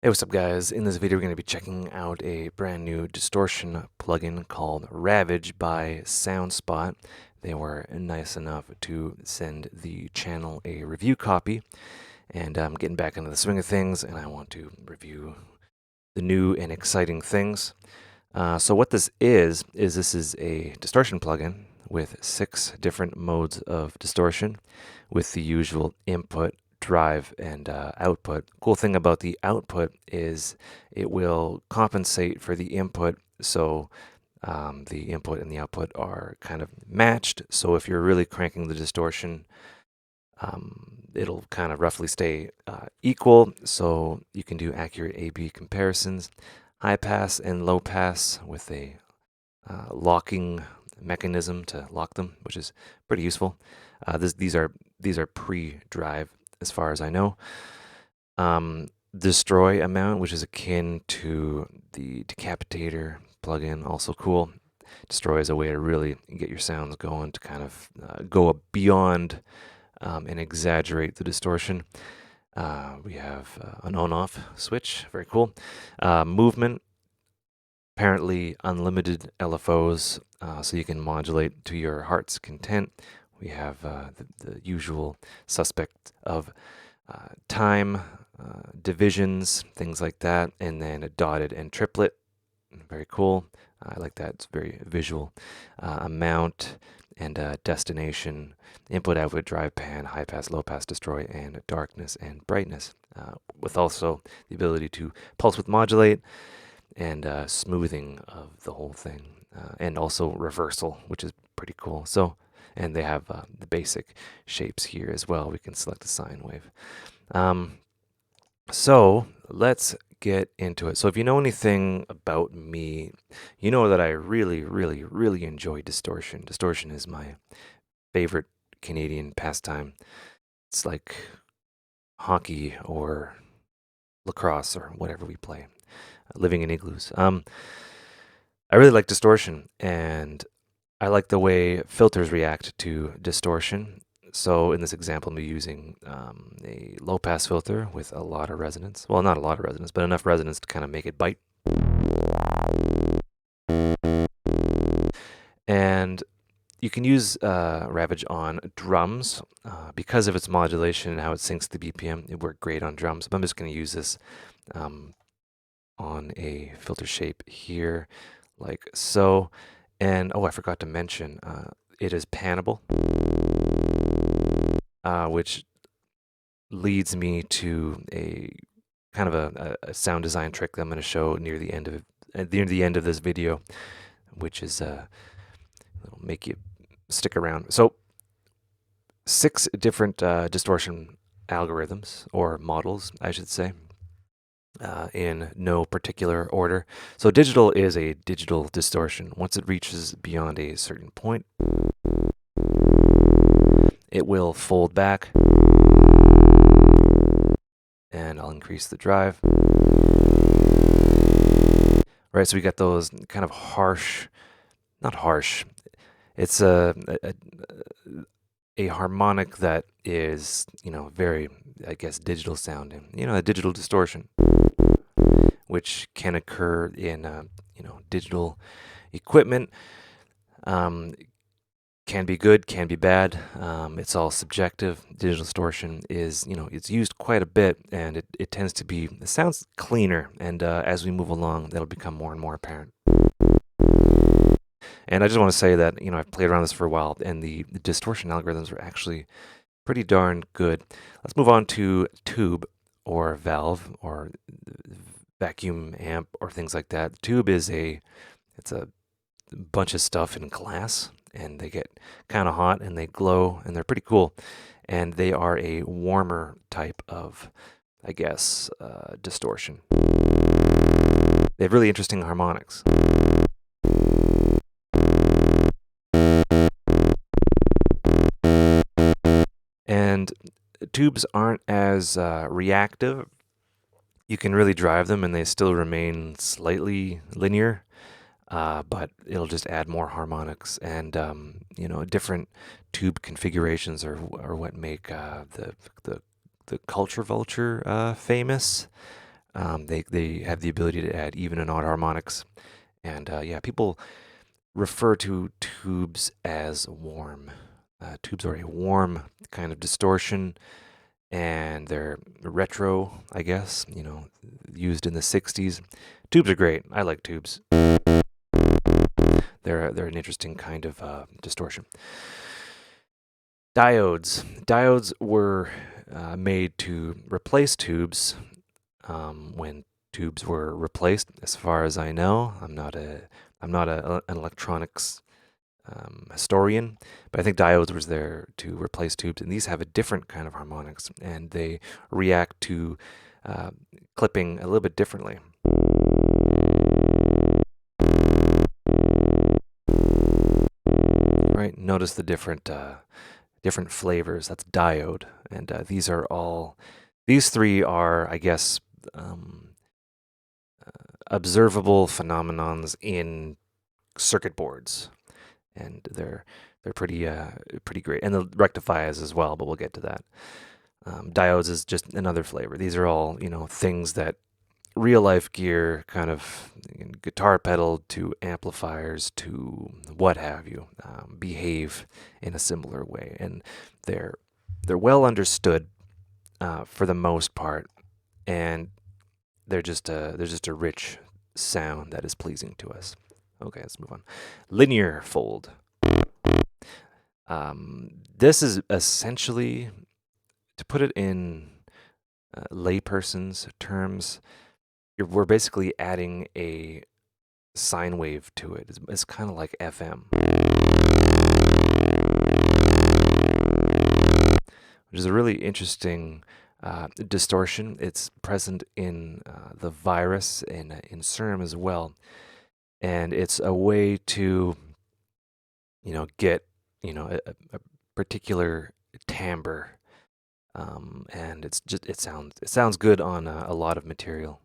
Hey, what's up guys? In this video we're going to be checking out a brand new distortion plugin called Ravage by Soundspot. They were nice enough to send the channel a review copy, and I'm getting back into the swing of things and I want to review the new and exciting things. So what this is this is a distortion plugin with 6 different modes of distortion with the usual input, drive, and output. Cool thing about the output is it will compensate for the input, so the input and the output are kind of matched. So if you're really cranking the distortion, it'll kind of roughly stay equal, so you can do accurate A/B comparisons. High pass and low pass with a locking mechanism to lock them, which is pretty useful. These are pre-drive as far as I know. Destroy amount, which is akin to the decapitator plugin, also cool. Destroy is a way to really get your sounds going, to kind of go beyond and exaggerate the distortion. We have an on-off switch, very cool. Movement, apparently unlimited LFOs, so you can modulate to your heart's content. We have the usual suspect of time, divisions, things like that, and then a dotted and triplet. Very cool. I like that. It's very visual. Amount and destination, input, output, drive, pan, high pass, low pass, destroy, and darkness and brightness, with also the ability to pulse with modulate and smoothing of the whole thing, and also reversal, which is pretty cool. So, and they have the basic shapes here as well. We can select a sine wave. So let's get into it. So if you know anything about me, you know that I really, really, really enjoy distortion. Distortion is my favorite Canadian pastime. It's like hockey or lacrosse or whatever we play, living in igloos. I really like distortion, and I like the way filters react to distortion. So in this example, I'm using a low-pass filter with a lot of resonance. Well, not a lot of resonance, but enough resonance to kind of make it bite. And you can use Ravage on drums because of its modulation and how it syncs the BPM. It worked great on drums, but I'm just going to use this on a filter shape here, like so. And oh, I forgot to mention, it is panable, which leads me to a kind of a sound design trick that I'm going to show near the end of this video, which is it'll make you stick around. So 6 different distortion algorithms, or models, I should say, in no particular order. So digital is a digital distortion. Once it reaches beyond a certain point, it will fold back, and I'll increase the drive. Right, so we got those kind of harsh, not harsh, it's a harmonic that is, very, I guess, digital sounding, a digital distortion, which can occur in, digital equipment. Can be good, can be bad. It's all subjective. Digital distortion is, it's used quite a bit, and it tends to be, it sounds cleaner, and as we move along, that'll become more and more apparent. And I just want to say that, I've played around this for a while, and the distortion algorithms are actually pretty darn good. Let's move on to tube or valve or vacuum amp or things like that. Tube is it's a bunch of stuff in glass, and they get kind of hot and they glow, and they're pretty cool. And they are a warmer type of, I guess, distortion. They have really interesting harmonics. And tubes aren't as reactive. You can really drive them and they still remain slightly linear, but it'll just add more harmonics, and different tube configurations are what make the Culture Vulture famous. They have the ability to add even and odd harmonics, and yeah, people refer to tubes as warm. Tubes are a warm kind of distortion, and they're retro, I guess. Used in the '60s. Tubes are great. I like tubes. They're an interesting kind of distortion. Diodes were made to replace tubes when tubes were replaced. As far as I know, I'm not an electronics historian, but I think diodes was there to replace tubes, and these have a different kind of harmonics, and they react to clipping a little bit differently. Right, notice the different flavors. That's diode, and these three are, I guess, observable phenomenons in circuit boards, and they're pretty great, and the rectifiers as well. But we'll get to that. Diodes is just another flavor. These are all things that real life gear, kind of guitar pedal to amplifiers to what have you, behave in a similar way, and they're well understood for the most part, and they're just a rich sound that is pleasing to us. Okay, let's move on. Linear fold. This is essentially, to put it in layperson's terms, we're basically adding a sine wave to it. It's kind of like FM, which is a really interesting distortion. It's present in the virus and in CERM as well, and it's a way to get a particular timbre, and it sounds good on a lot of material.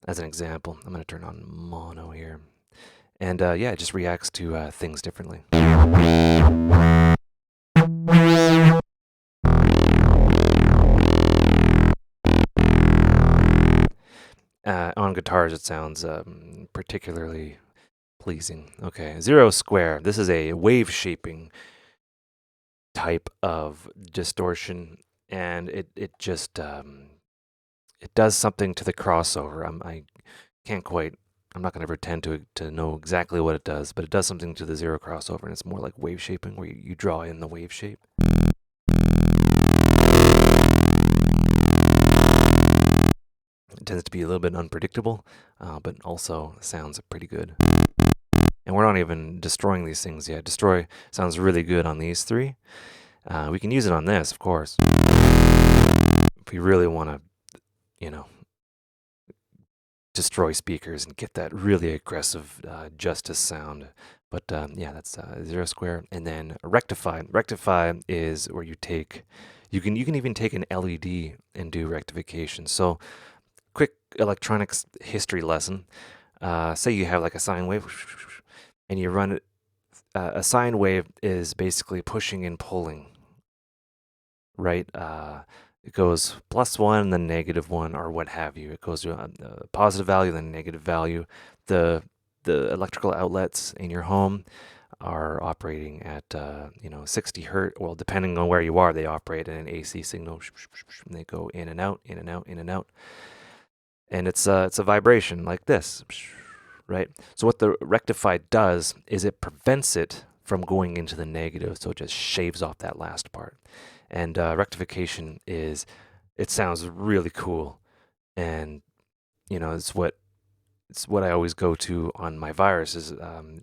As an example, I'm going to turn on mono here. And yeah, it just reacts to things differently. On guitars, it sounds particularly pleasing. Okay, zero square. This is a wave shaping type of distortion, and it just it does something to the crossover. I can't quite. I'm not going to pretend to know exactly what it does, but it does something to the zero crossover, and it's more like wave shaping, where you draw in the wave shape. It tends to be a little bit unpredictable, but also sounds pretty good. And we're not even destroying these things yet. Destroy sounds really good on these three. We can use it on this, of course, if we really want to, destroy speakers and get that really aggressive justice sound. But yeah, that's zero square. And then rectify. Rectify is where you can even take an LED and do rectification. So quick electronics history lesson. Say you have like a sine wave, and you run it. A sine wave is basically pushing and pulling, right? It goes +1, then -1, or what have you. It goes to a positive value, then negative value. The electrical outlets in your home are operating at 60 hertz. Well, depending on where you are, they operate in an AC signal. And they go in and out, in and out, in and out. And it's a vibration like this, right? So what the rectify does is it prevents it from going into the negative, so it just shaves off that last part. And rectification it sounds really cool, and it's what I always go to on my viruses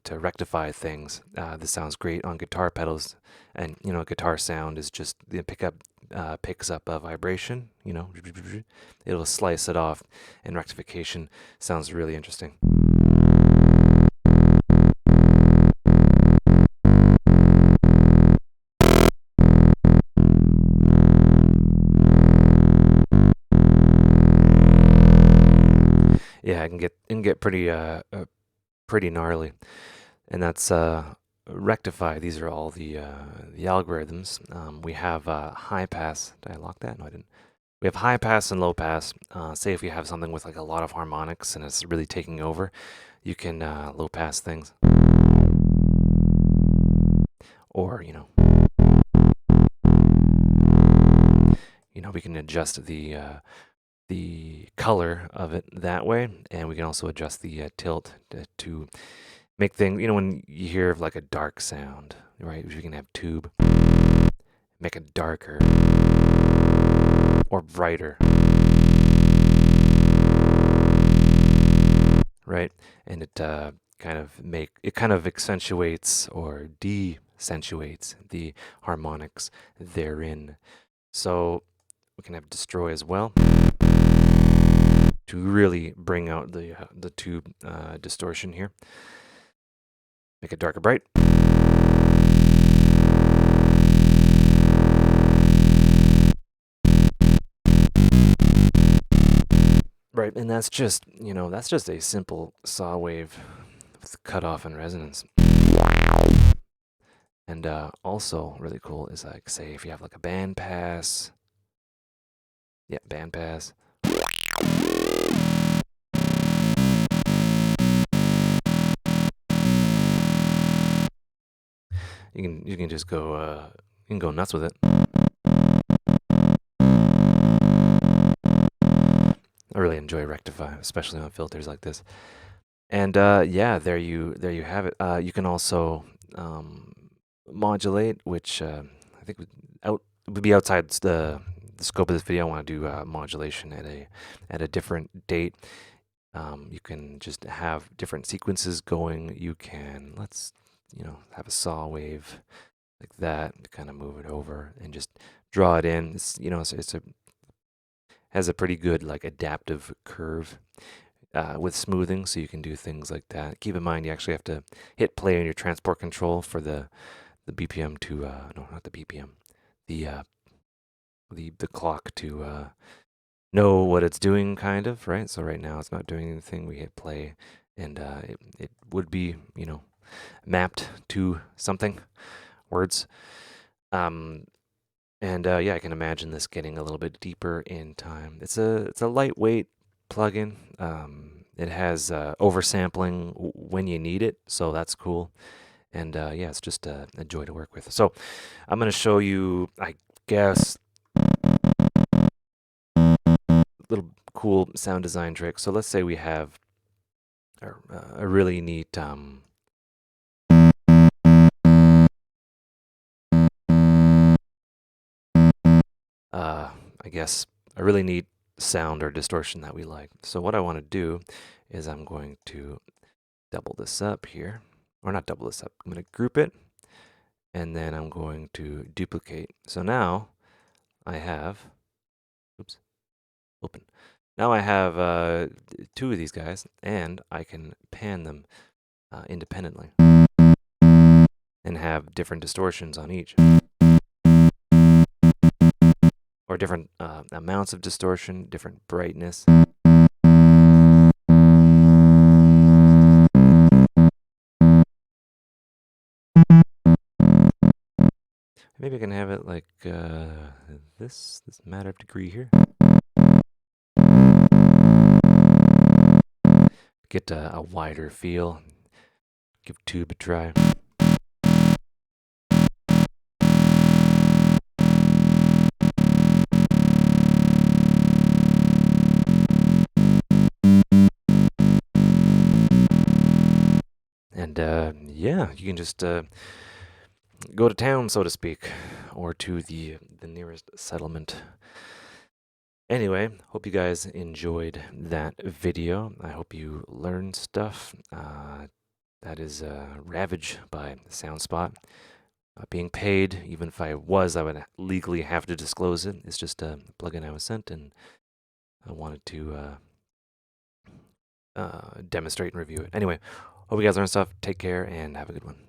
to rectify things. This sounds great on guitar pedals, and guitar sound is just the pickup picks up a vibration. It'll slice it off, and rectification sounds really interesting. Yeah, it can get pretty gnarly, and that's rectify, these are all the algorithms. We have high pass. Did I lock that? No, I didn't. We have high pass and low pass. Say if you have something with like a lot of harmonics and it's really taking over, you can low pass things. Or, we can adjust the color of it that way, and we can also adjust the tilt to make things, when you hear like a dark sound, right? We can have tube, make it darker or brighter, right? And it kind of accentuates or de-accentuates the harmonics therein. So we can have destroy as well to really bring out the tube distortion here. Make it darker bright. Right, and that's just a simple saw wave with cutoff and resonance. And also really cool is like, say if you have like a band pass. Yeah, band pass. You can just go you can go nuts with it. I really enjoy rectify, especially on filters like this. And yeah, there you have it. You can also modulate, which I think would be outside the scope of this video. I want to do modulation at a different date. You can just have different sequences going. You can have a saw wave like that to kind of move it over and just draw it in. Has a pretty good like adaptive curve with smoothing, so you can do things like that. Keep in mind you actually have to hit play on your transport control for the BPM to no, not the BPM, the clock to know what it's doing, kind of, right? So right now it's not doing anything. We hit play, and it would be mapped to something, words. And yeah, I can imagine this getting a little bit deeper in time. It's a lightweight plugin. It has oversampling when you need it, so that's cool. And yeah, it's just a joy to work with. So I'm going to show you, I guess, little cool sound design trick. So let's say we have a really neat I guess a really neat sound or distortion that we like. So what I want to do is I'm going to double this up here, or not double this up. I'm going to group it, and then I'm going to duplicate. So now I have, oops, open. Now I have two of these guys, and I can pan them independently and have different distortions on each, or different amounts of distortion, different brightness. Maybe I can have it like this matter of degree here. Get a wider feel. Give tube a try. And yeah, you can just go to town, so to speak, or to the nearest settlement. Anyway, hope you guys enjoyed that video. I hope you learned stuff. That is Ravage by Soundspot. Being paid, even if I would legally have to disclose it. It's just a plugin I was sent, and I wanted to demonstrate and review it. Anyway, hope you guys learned stuff. Take care and have a good one.